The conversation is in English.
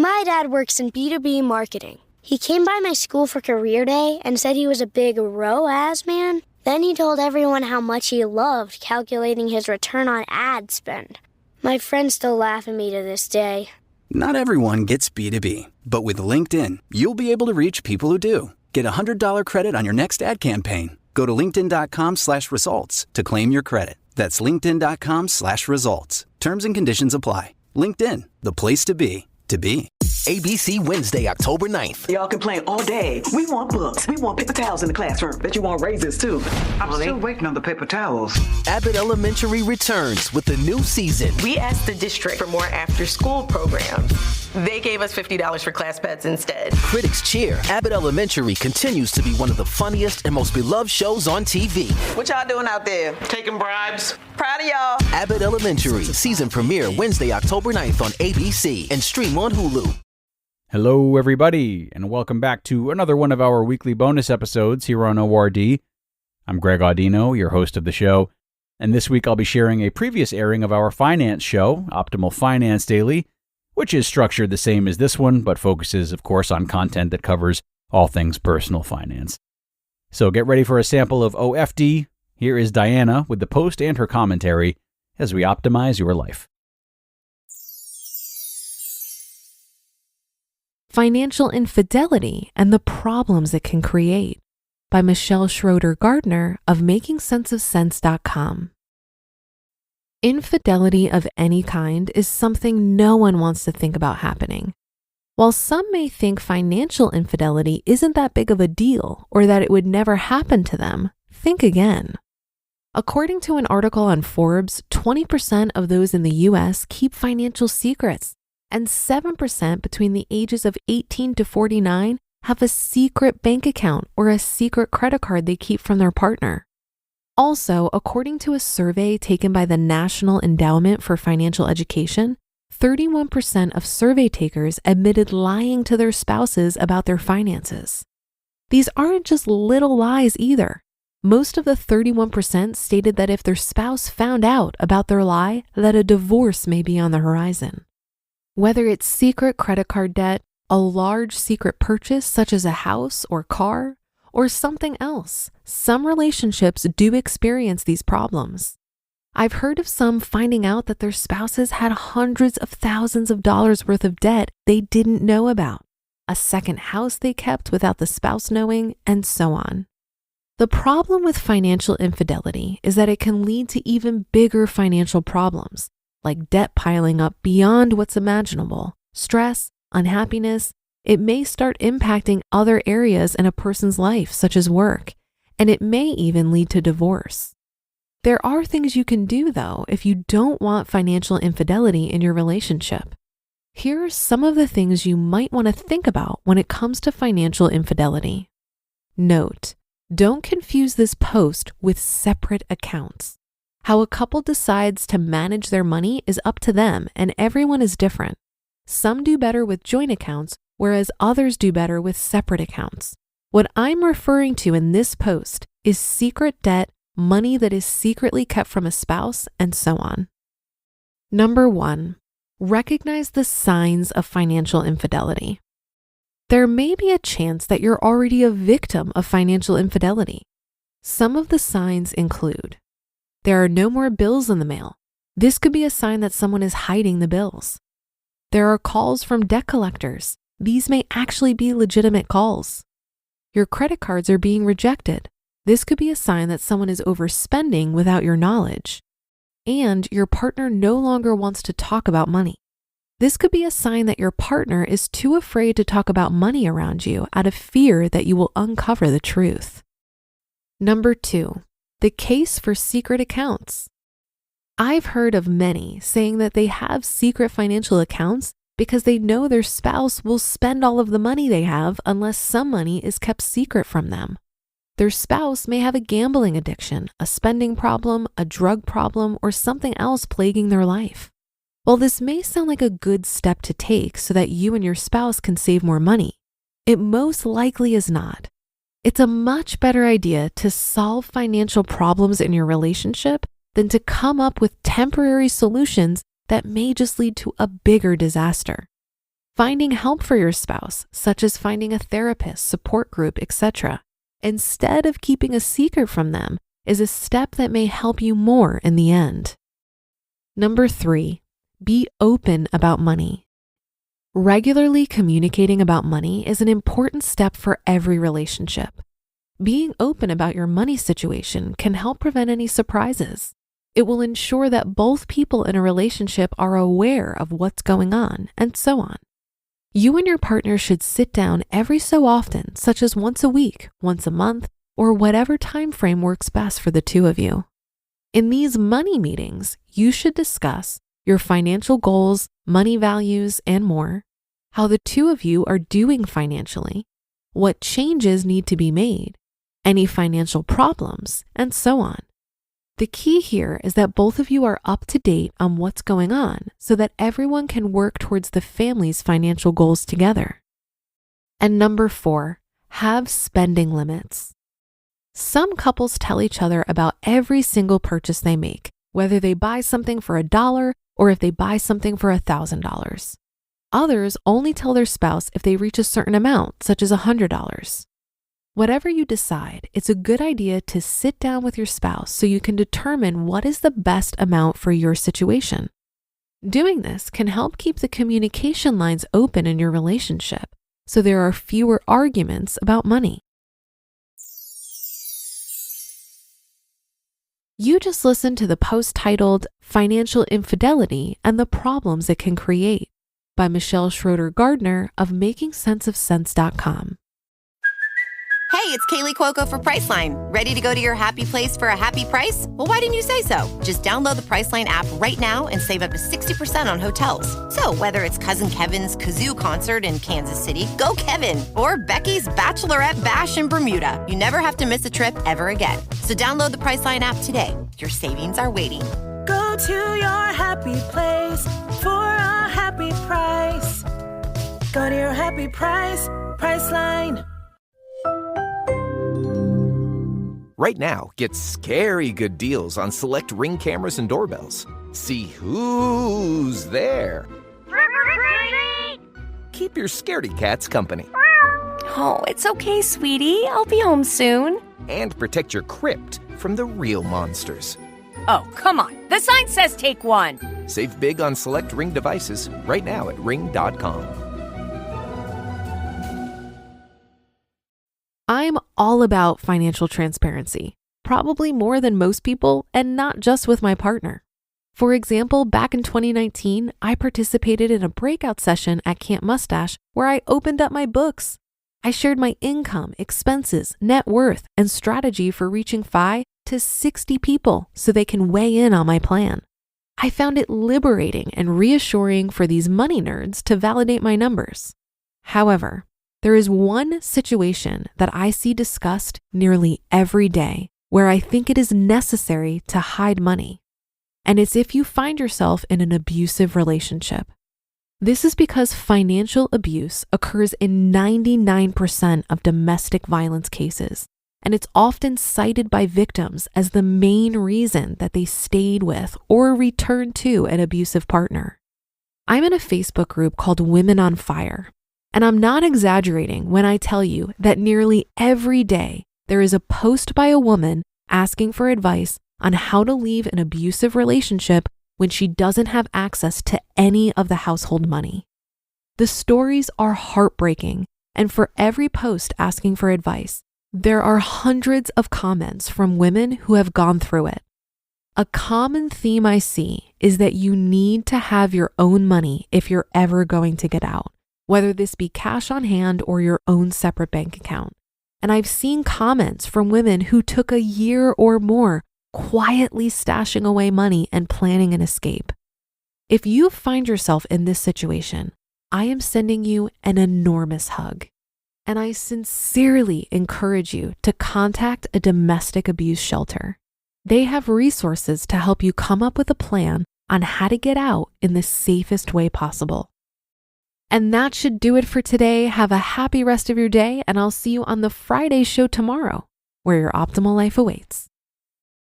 My dad works in B2B marketing. He came by my school for career day and said he was a big ROAS man. Then he told everyone how much he loved calculating his return on ad spend. My friends still laugh at me to this day. Not everyone gets B2B, but with LinkedIn, you'll be able to reach people who do. Get a $100 credit on your next ad campaign. Go to linkedin.com/results to claim your credit. That's linkedin.com/results. Terms and conditions apply. LinkedIn, the place to be, to be. ABC Wednesday, October 9th. Y'all complain all day. We want books. We want paper towels in the classroom. Bet you want razors, too. I'm still waiting on the paper towels. Abbott Elementary returns with a new season. We asked the district for more after-school programs. They gave us $50 for class pets instead. Critics cheer. Abbott Elementary continues to be one of the funniest and most beloved shows on TV. What y'all doing out there? Taking bribes. Proud of y'all. Abbott Elementary, season premiere Wednesday, October 9th on ABC and stream on Hulu. Hello, everybody, and welcome back to another one of our weekly bonus episodes here on ORD. I'm Greg Audino, your host of the show, and this week I'll be sharing a previous airing of our finance show, Optimal Finance Daily, which is structured the same as this one, but focuses, of course, on content that covers all things personal finance. So get ready for a sample of OFD. Here is Diana with the post and her commentary as we optimize your life. Financial Infidelity and the Problems It Can Create by Michelle Schroeder-Gardner of MakingSenseOfSense.com. Infidelity of any kind is something no one wants to think about happening. While some may think financial infidelity isn't that big of a deal or that it would never happen to them, think again. According to an article on Forbes, 20% of those in the U.S. keep financial secrets, and 7% between the ages of 18 to 49 have a secret bank account or a secret credit card they keep from their partner. Also, according to a survey taken by the National Endowment for Financial Education, 31% of survey takers admitted lying to their spouses about their finances. These aren't just little lies either. Most of the 31% stated that if their spouse found out about their lie, that a divorce may be on the horizon. Whether it's secret credit card debt, a large secret purchase such as a house or car, or something else, some relationships do experience these problems. I've heard of some finding out that their spouses had hundreds of thousands of dollars worth of debt they didn't know about, a second house they kept without the spouse knowing, and so on. The problem with financial infidelity is that it can lead to even bigger financial problems, like debt piling up beyond what's imaginable, stress, unhappiness. It may start impacting other areas in a person's life, such as work, and it may even lead to divorce. There are things you can do, though, if you don't want financial infidelity in your relationship. Here are some of the things you might want to think about when it comes to financial infidelity. Note, don't confuse this post with separate accounts. How a couple decides to manage their money is up to them, and everyone is different. Some do better with joint accounts, whereas others do better with separate accounts. What I'm referring to in this post is secret debt, money that is secretly kept from a spouse, and so on. Number 1, recognize the signs of financial infidelity. There may be a chance that you're already a victim of financial infidelity. Some of the signs include: there are no more bills in the mail. This could be a sign that someone is hiding the bills. There are calls from debt collectors. These may actually be legitimate calls. Your credit cards are being rejected. This could be a sign that someone is overspending without your knowledge. And your partner no longer wants to talk about money. This could be a sign that your partner is too afraid to talk about money around you out of fear that you will uncover the truth. Number 2, the case for secret accounts. I've heard of many saying that they have secret financial accounts because they know their spouse will spend all of the money they have unless some money is kept secret from them. Their spouse may have a gambling addiction, a spending problem, a drug problem, or something else plaguing their life. While this may sound like a good step to take so that you and your spouse can save more money, it most likely is not. It's a much better idea to solve financial problems in your relationship than to come up with temporary solutions that may just lead to a bigger disaster. Finding help for your spouse, such as finding a therapist, support group, etc., instead of keeping a secret from them, is a step that may help you more in the end. Number 3, be open about money. Regularly communicating about money is an important step for every relationship. Being open about your money situation can help prevent any surprises. It will ensure that both people in a relationship are aware of what's going on, and so on. You and your partner should sit down every so often, such as once a week, once a month, or whatever time frame works best for the two of you. In these money meetings, you should discuss your financial goals, money values, and more, how the two of you are doing financially, what changes need to be made, any financial problems, and so on. The key here is that both of you are up to date on what's going on so that everyone can work towards the family's financial goals together. And number 4, have spending limits. Some couples tell each other about every single purchase they make, whether they buy something for $1 or if they buy something for $1,000. Others only tell their spouse if they reach a certain amount, such as $100. Whatever you decide, it's a good idea to sit down with your spouse so you can determine what is the best amount for your situation. Doing this can help keep the communication lines open in your relationship so there are fewer arguments about money. You just listened to the post titled Financial Infidelity and the Problems It Can Create by Michelle Schroeder-Gardner of MakingSenseOfSense.com. Hey, it's Kaylee Cuoco for Priceline. Ready to go to your happy place for a happy price? Well, why didn't you say so? Just download the Priceline app right now and save up to 60% on hotels. So whether it's Cousin Kevin's Kazoo Concert in Kansas City, go Kevin, or Becky's Bachelorette Bash in Bermuda, you never have to miss a trip ever again. So download the Priceline app today. Your savings are waiting. Go to your happy place for a happy price. Go to your happy price, Priceline. Right now, get scary good deals on select Ring cameras and doorbells. See who's there. Keep your scaredy cats company. Oh, it's okay, sweetie. I'll be home soon. And protect your crypt from the real monsters. Oh, come on. The sign says take one. Save big on select Ring devices right now at ring.com. I'm all about financial transparency, probably more than most people, and not just with my partner. For example, back in 2019, I participated in a breakout session at Camp Mustache where I opened up my books. I shared my income, expenses, net worth, and strategy for reaching FI to 60 people so they can weigh in on my plan. I found it liberating and reassuring for these money nerds to validate my numbers. However, there is one situation that I see discussed nearly every day where I think it is necessary to hide money. And it's if you find yourself in an abusive relationship. This is because financial abuse occurs in 99% of domestic violence cases, and it's often cited by victims as the main reason that they stayed with or returned to an abusive partner. I'm in a Facebook group called Women on Fire. And I'm not exaggerating when I tell you that nearly every day there is a post by a woman asking for advice on how to leave an abusive relationship when she doesn't have access to any of the household money. The stories are heartbreaking, and for every post asking for advice, there are hundreds of comments from women who have gone through it. A common theme I see is that you need to have your own money if you're ever going to get out, whether this be cash on hand or your own separate bank account. And I've seen comments from women who took a year or more quietly stashing away money and planning an escape. If you find yourself in this situation, I am sending you an enormous hug. And I sincerely encourage you to contact a domestic abuse shelter. They have resources to help you come up with a plan on how to get out in the safest way possible. And that should do it for today. Have a happy rest of your day, and I'll see you on the Friday show tomorrow, where your optimal life awaits.